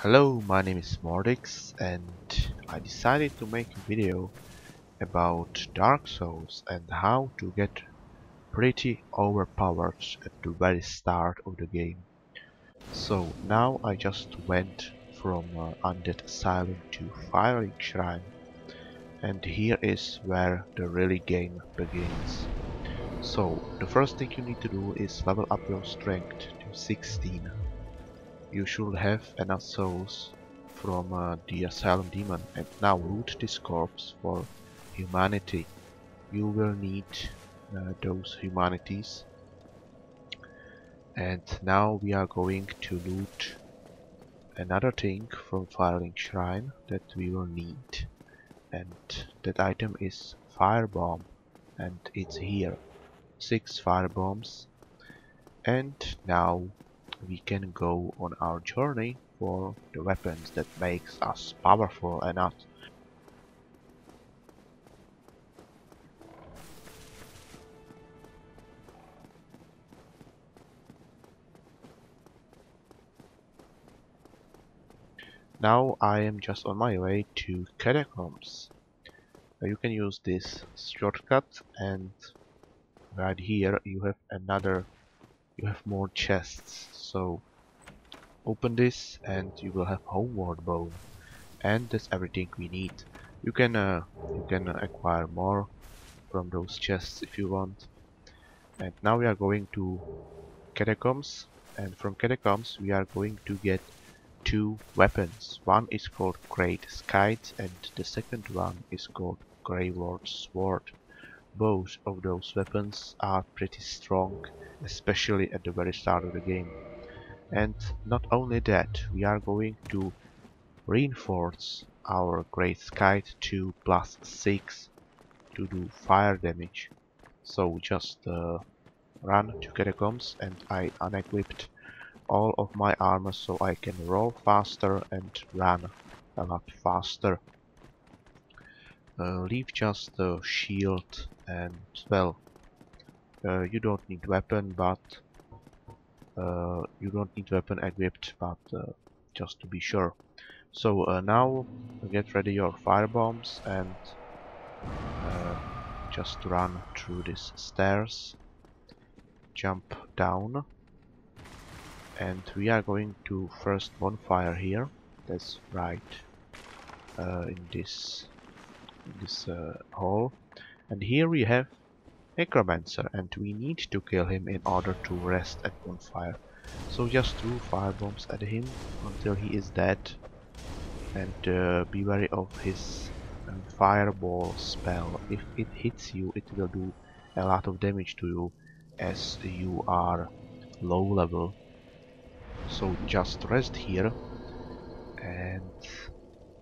Hello, my name is Mordix and I decided to make a video about Dark Souls and how to get pretty overpowered at the very start of the game. So now I just went from Undead Asylum to Firelink Shrine, and here is where the really game begins. So the first thing you need to do is level up your strength to 16. You should have enough souls from the Asylum Demon, and now loot this corpse for humanity. You will need those humanities, and now we are going to loot another thing from Firelink Shrine that we will need, and that item is Firebomb, and it's here. 6 firebombs, and now we can go on our journey for the weapons that makes us powerful enough. Now I am just on my way to Catacombs. You can use this shortcut, and right here you have more chests. So open this and you will have Homeward Bone, and that's everything we need. You can acquire more from those chests if you want. And now we are going to Catacombs, and from Catacombs we are going to get 2 weapons. One is called Great Scythe and the second one is called Gravelord Sword. Both of those weapons are pretty strong, especially at the very start of the game. And not only that, we are going to reinforce our Great Scythe to +6 to do fire damage. So just run to Catacombs, and I unequipped all of my armor so I can roll faster and run a lot faster. Leave just the shield, and well, you don't need weapon, but you don't need weapon equipped, but just to be sure. So now get ready your firebombs and uh, just run through these stairs, jump down, and we are going to first bonfire here. That's right, in this hall. And here we have Necromancer, and we need to kill him in order to rest at bonfire. So just throw firebombs at him until he is dead, and be wary of his fireball spell. If it hits you, it will do a lot of damage to you as you are low level. So just rest here, and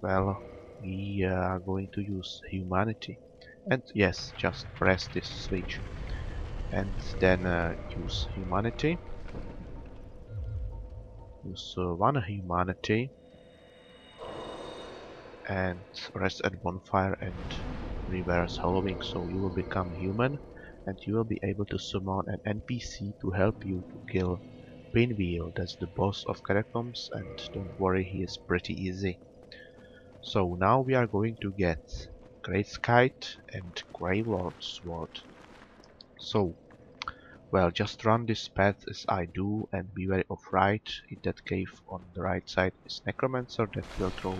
well, we are going to use humanity. And yes, just press this switch and then use humanity. Use one humanity and rest at bonfire and reverse hollowing, so you will become human and you will be able to summon an NPC to help you to kill Pinwheel. That's the boss of Catacombs, and don't worry, he is pretty easy. So now we are going to get Great Scythe and Gravelord Sword. So, well, just run this path as I do and be wary of right. In that cave on the right side is Necromancer that will throw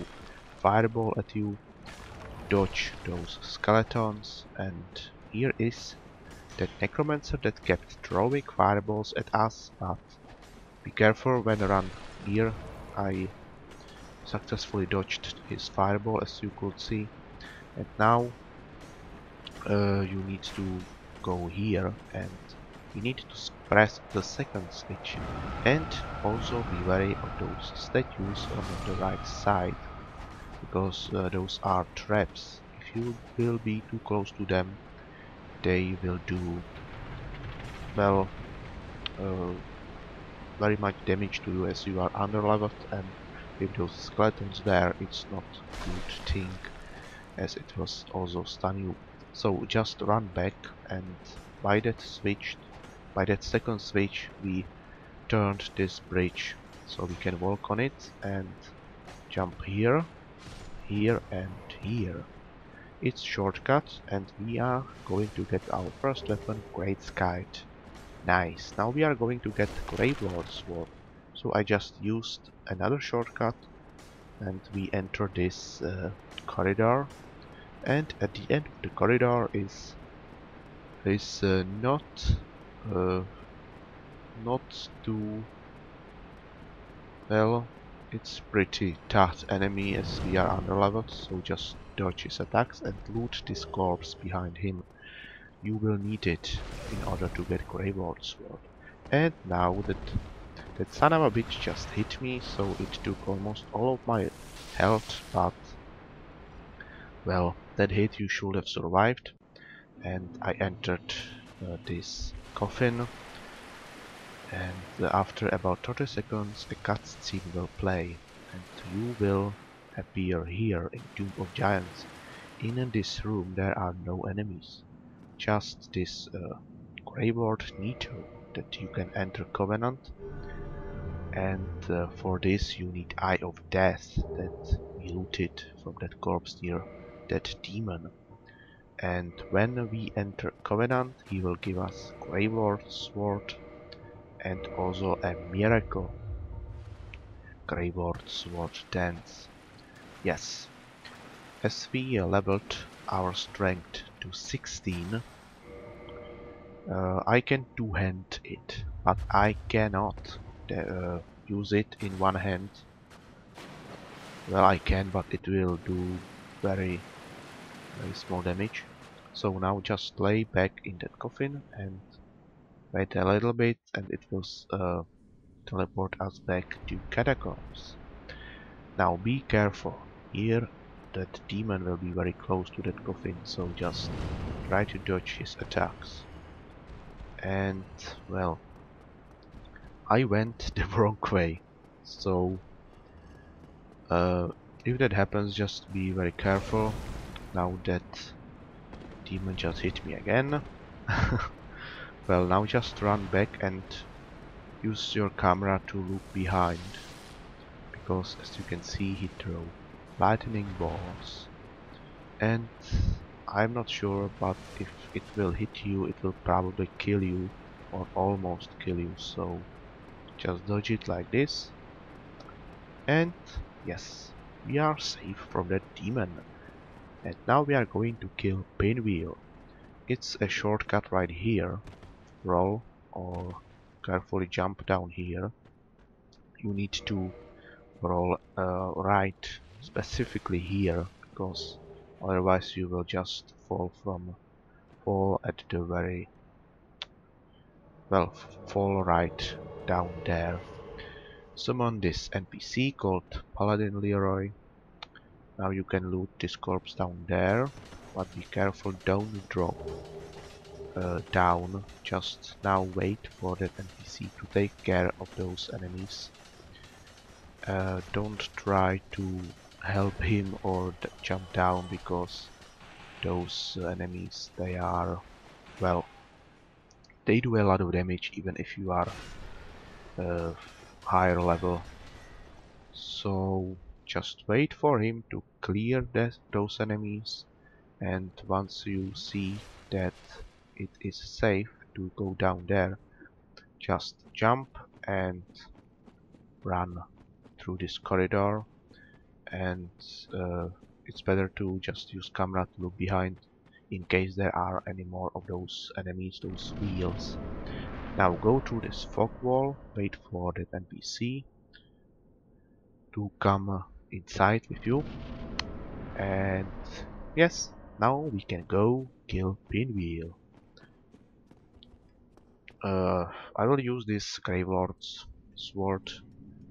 fireball at you. Dodge those skeletons, and here is that Necromancer that kept throwing fireballs at us, but be careful when around here. I successfully dodged his fireball, as you could see, and now you need to go here and you need to press the second switch, and also be wary of those statues on the right side, because those are traps. If you will be too close to them, they will do, well, uh, very much damage to you as you are underleveled, and with those skeletons there, it's not a good thing, as it will also stun you. So just run back, and by that second switch we turned this bridge so we can walk on it, and jump here, here and here. It's shortcut and we are going to get our first weapon, Great Scythe. Nice, now we are going to get Gravelord Sword. So I just used another shortcut and we enter this corridor, and at the end of the corridor is uh, not too well. It's pretty tough enemy as we are underleveled, so just dodge his attacks and loot this corpse behind him. You will need it in order to get Gravelord Sword. And now that son of a bitch just hit me, so it took almost all of my health, but well, that hit you should have survived. And I entered this coffin, and after about 30 seconds a cutscene will play, and you will appear here in Tomb of Giants. In this room there are no enemies, just this Gravelord Nito that you can enter Covenant, and for this you need Eye of Death that we looted from that corpse near that demon. And when we enter Covenant, he will give us Gravelord Sword and also a miracle Gravelord Sword Dance. Yes, as we leveled our strength to 16, I can two-hand it, but I cannot use it in one hand. Well, I can, but it will do very, very small damage. So now just lay back in that coffin and wait a little bit, and it will teleport us back to catacombs. Now be careful. Here that demon will be very close to that coffin, so just try to dodge his attacks. And well, I went the wrong way, so uh, if that happens, just be very careful. Now that demon just hit me again. Well, now just run back and use your camera to look behind, because as you can see he threw lightning balls, and I'm not sure, but if it will hit you it will probably kill you or almost kill you, so just dodge it like this, and yes, we are safe from that demon. And now we are going to kill Pinwheel. It's a shortcut right here. Roll or carefully jump down here. You need to roll right specifically here, because otherwise you will just fall at the very well fall right down there. Summon this NPC called Paladin Leroy. Now you can loot this corpse down there, but be careful, don't drop down. Just now wait for that NPC to take care of those enemies. Don't try to help him or jump down, because those enemies, they are, well, they do a lot of damage even if you are higher level. So just wait for him to clear those enemies, and once you see that it is safe to go down there, just jump and run through this corridor. And uh, it's better to just use camera to look behind in case there are any more of those enemies, those wheels. Now go through this fog wall, wait for that NPC to come inside with you, and yes, now we can go kill Pinwheel. I will use this Gravelord's Sword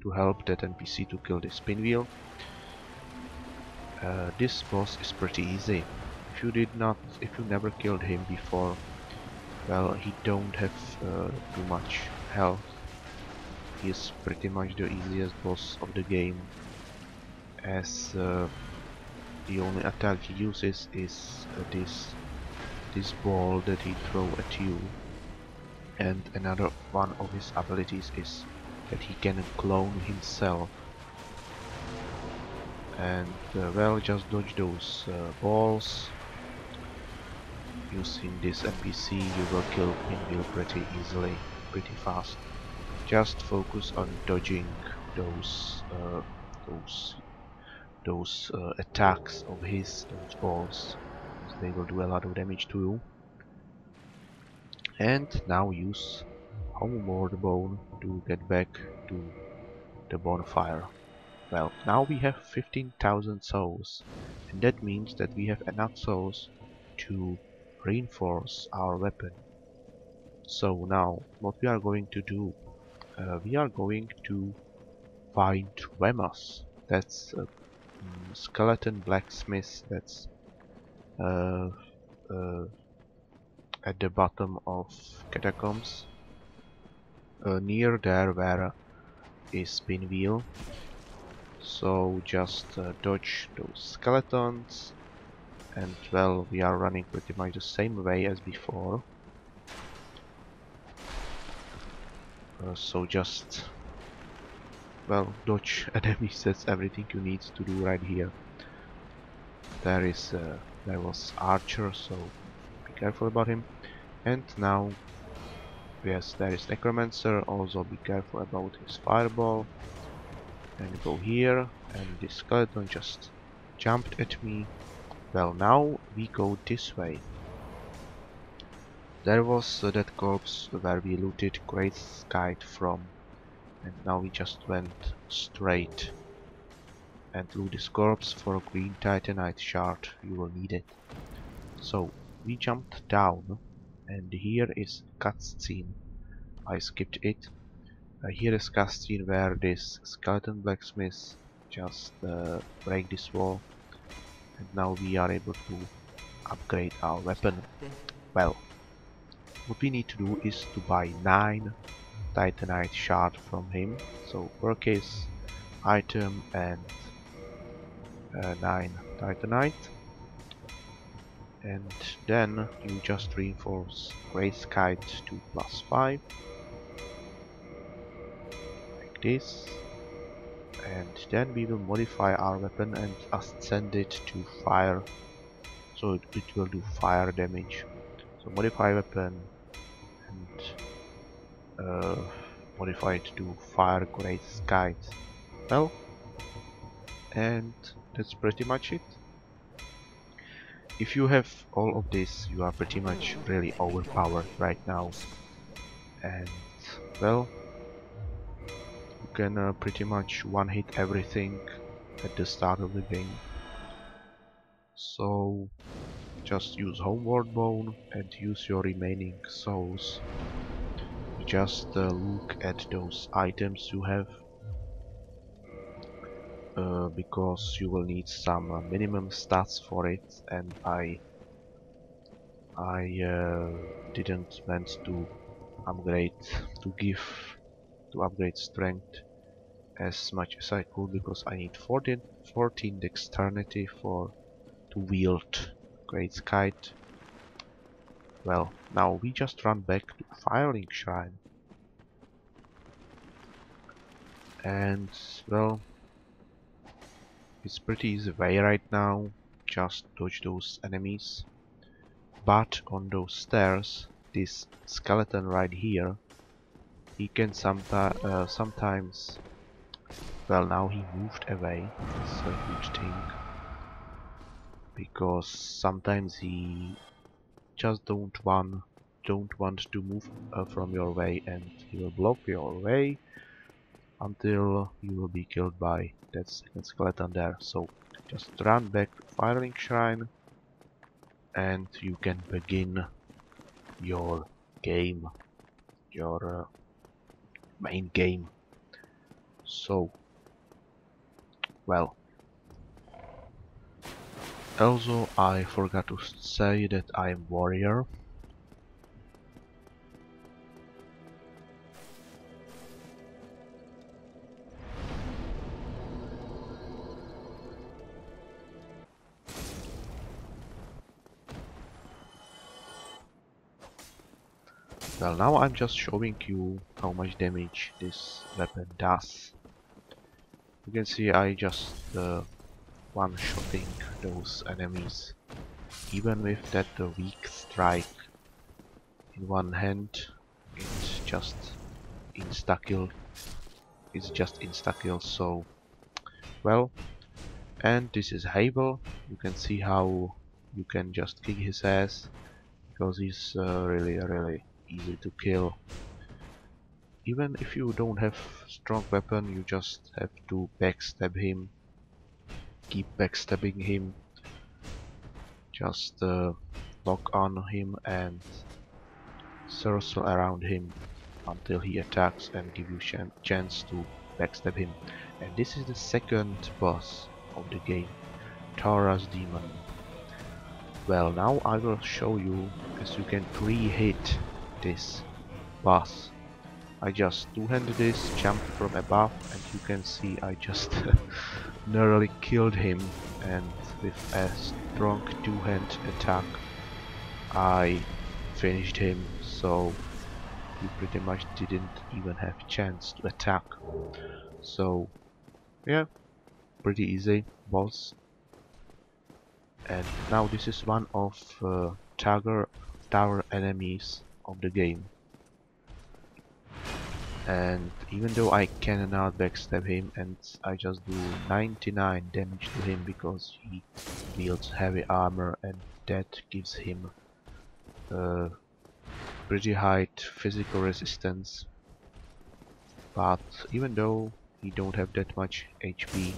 to help that NPC to kill this Pinwheel. This boss is pretty easy. If you never killed him before, well, he don't have too much health. He is pretty much the easiest boss of the game, as the only attack he uses is this ball that he throw at you, and another one of his abilities is that he can clone himself. And well, just dodge those balls. Using this NPC you will kill Pinwheel pretty easily, pretty fast. Just focus on dodging those those attacks of his, those balls, because they will do a lot of damage to you. And now use Homeward Bone to get back to the bonfire. Well, now we have 15,000 souls, and that means that we have enough souls to reinforce our weapon. So now, what we are going to do, we are going to find Wemos. That's a skeleton blacksmith that's uh, uh, at the bottom of catacombs, near there where is Pinwheel. So just dodge those skeletons, and well, we are running pretty much the same way as before. So just well, dodge enemies. That's everything you need to do right here. There was Archer, so be careful about him. And now, yes, there is Necromancer. Also be careful about his fireball. And go here, and this skeleton just jumped at me. Well, now we go this way. There was that corpse where we looted Great Scythe from, and now we just went straight and loot this corpse for a green titanite shard. You will need it. So we jumped down, and here is cutscene. I skipped it. Here is cutscene where this skeleton blacksmith just break this wall, and now we are able to upgrade our weapon. Well, what we need to do is to buy 9 titanite shard from him. So purchase item and 9 titanite, and then you just reinforce Great Scythe to +5 like this, and then we will modify our weapon and ascend it to fire, so it will do fire damage. So modify weapon and modify it to fire Great Scythe. Well, and that's pretty much it. If you have all of this, you are pretty much really overpowered right now, and well, you can pretty much one-hit everything at the start of the game. So just use Homeward Bone and use your remaining souls. Just look at those items you have, because you will need some minimum stats for it, and I didn't want to upgrade to upgrade strength as much as I could, because I need 14 dexterity to wield Great Scythe. Well, now we just run back to Firelink Shrine, and well, it's pretty easy way right now. Just dodge those enemies. But on those stairs, this skeleton right here, he can sometimes... Well, now he moved away. That's a good thing. Because sometimes he just don't want to move from your way, and he will block your way until you will be killed by that second skeleton there. So just run back to Firelink Shrine, and you can begin your game, your main game. So, well, also I forgot to say that I am warrior. Well, now I'm just showing you how much damage this weapon does. You can see I just one-shotting those enemies. Even with that weak strike in one hand, it's just insta-kill. It's just insta-kill, so well. And this is Havel. You can see how you can just kick his ass because he's really easy to kill. Even if you don't have strong weapon, you just have to backstab him. Keep backstabbing him. Just lock on him and circle around him until he attacks and give you chance to backstab him. And this is the second boss of the game, Tara's Demon. Well, now I will show you as you can pre-hit this boss. I just two-handed this, jumped from above, and you can see I just nearly killed him, and with a strong two-hand attack I finished him, so he pretty much didn't even have a chance to attack. So yeah, pretty easy boss. And now this is one of tower enemies of the game. And even though I cannot backstab him and I just do 99 damage to him because he wields heavy armor and that gives him pretty high physical resistance. But even though he don't have that much HP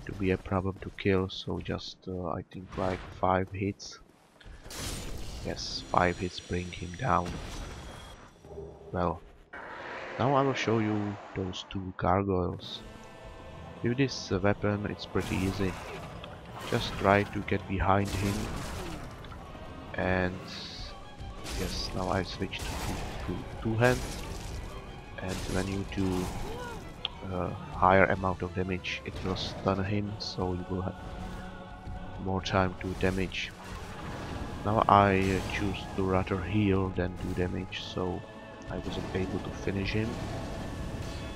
to be a problem to kill, so just I think like 5 hits. Yes, 5 hits bring him down. Well, now I will show you those two gargoyles. With this weapon it's pretty easy. Just try to get behind him and yes, now I switched to two hands, and when you do a higher amount of damage it will stun him, so you will have more time to damage. Now I choose to rather heal than do damage, so I wasn't able to finish him,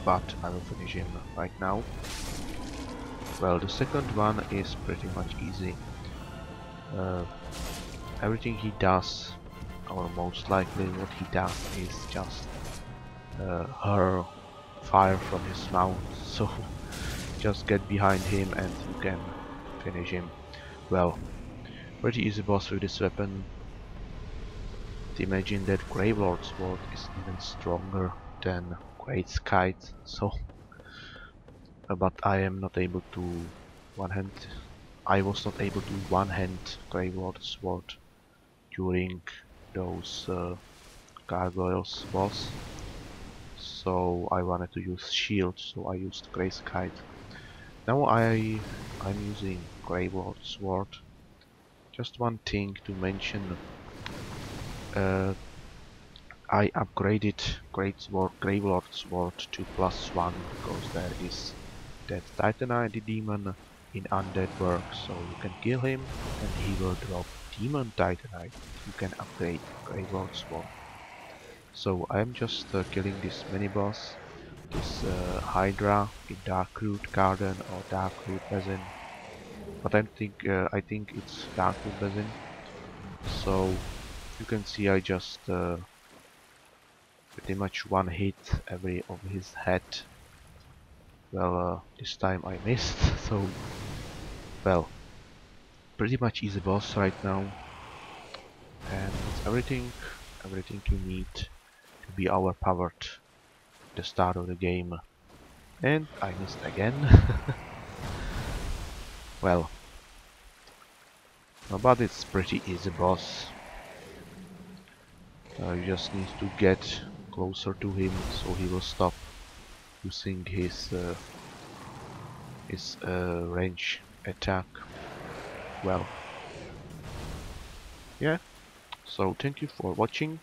but I will finish him right now. Well, the second one is pretty much easy. Everything he does, or most likely what he does, is just hurl fire from his mouth, so just get behind him and you can finish him. Well, pretty easy boss with this weapon. Imagine that Gravelord Sword is even stronger than Great Scythe, so but I am not able to I was not able to one-hand Gravelord Sword during those gargoyles boss, so I wanted to use shield, so I used Great Scythe. Now I'm using Gravelord Sword. Just one thing to mention, I upgraded Gravelord Sword to +1 because there is that Titanite demon in Undead Work, so you can kill him and he will drop Demon Titanite. You can upgrade Gravelord Sword. So I'm just killing this mini boss, this Hydra in Darkroot Garden or Darkroot Basin, but I think it's Darkroot Basin. So you can see I just pretty much one hit every of his head. Well, this time I missed, so well, pretty much easy boss right now, and it's everything you need to be overpowered at the start of the game. And I missed again. Well, but it's pretty easy boss. You just need to get closer to him so he will stop using his range attack. Well, yeah, so thank you for watching,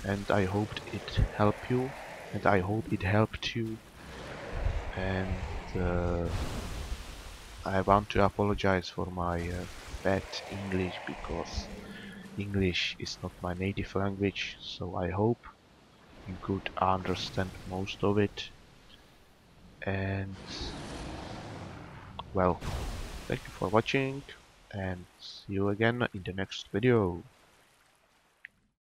and I hoped it helped you, and I hope it helped you, and I want to apologize for my bad English, because English is not my native language, so I hope you could understand most of it. And well, Thank you for watching and see you again in the next video.